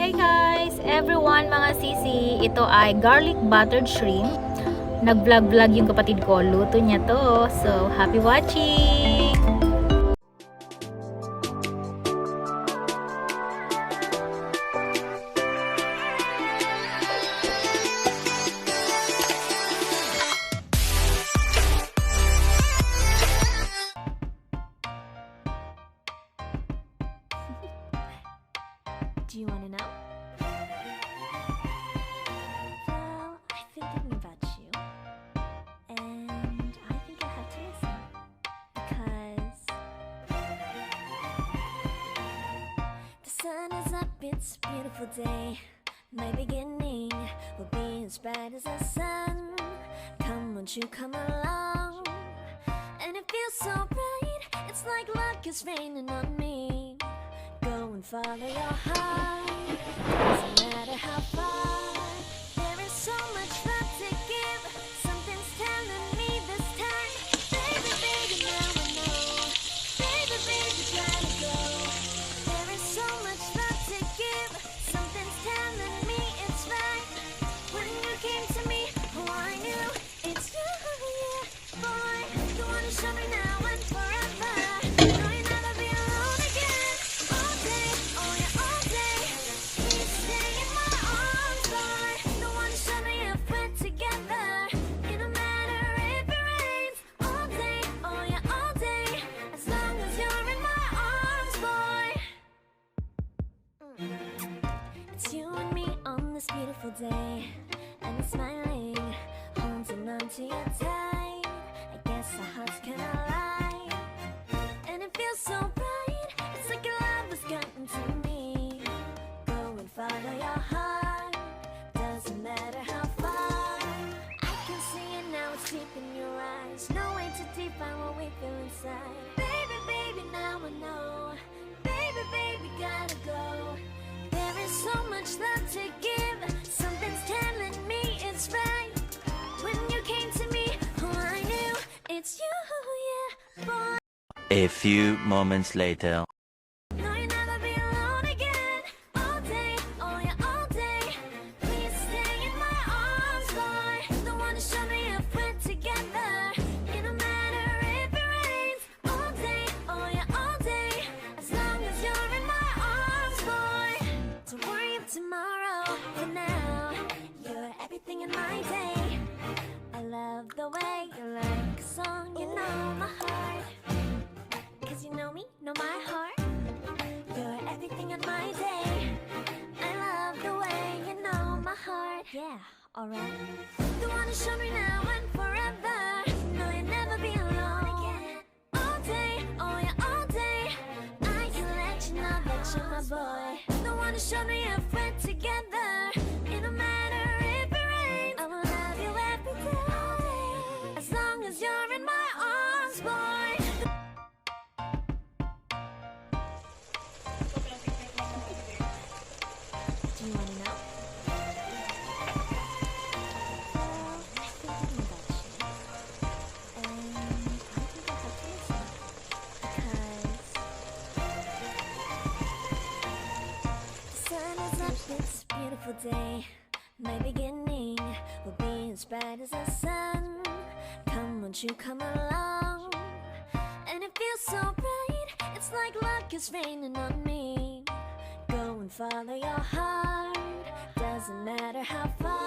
Hi guys! Everyone, mga sisi, ito ay garlic buttered shrimp. Nag-vlog yung kapatid ko. Luto niya to. So, happy watching! Do you want to know? Well, I've been thinking about you, and I think I have to listen, because the sun is up, it's a beautiful day. My beginning will be as bright as the sun. Come, won't you come along? And it feels so bright, it's like luck is raining on me. Go and follow your heart, doesn't matter how far. There is so much love to give, something's telling me this time. Baby, baby, now I know. Baby, baby, gotta go. There is so much love to give, something's telling me it's right. When you came to me, oh I knew it's you, yeah. Boy, you wanna show me now and forever. No, you'll never be alone again. All day, oh yeah, all day. Please stay in my arms, boy. The one to show me if we're together. It don't matter if it rains. All day, oh yeah, all day. As long as you're in my arms, boy. It's you and me on this beautiful day, and it's smiling, holding on to you tight. I guess our hearts can align, and it feels so bright. It's like your love has gotten to me. Go and follow your heart, doesn't matter how far. I can see it now, it's deep in your eyes. No way to define what we feel inside. Baby, baby, now I know. Baby, baby, gotta go. There is so much love to give, something's telling me it's right. When you came to me, oh I knew it's you, yeah, boy. A few moments later. No, you'll never be alone again. All day, oh yeah, all day. Please stay in my arms, boy. The one to show me if we're together. It don't matter if it rains. All day, oh yeah, all day. As long as you're in my arms, boy. Don't worry of tomorrow. For now, you're everything in my day. I love the way you like a song. You know my heart. Cause you know me, know my heart. You're everything in my day. I love the way you know my heart. Yeah, alright. The one to show me now and forever. No, you'll never be alone again. All day, oh yeah, all day. I can let you know that you're my boy. The one to show me if we're together. It don't matter if it rains. I will love you every day. As long as you're in my arms, boy. Do you want to know? Well, I've been thinking about you, and I think I have to listen, because the sun is up, it's a beautiful day. My beginning will be as bright as the sun. Come, won't you come along? And it feels so bright, it's like luck is raining on me. Go and follow your heart, doesn't matter how far.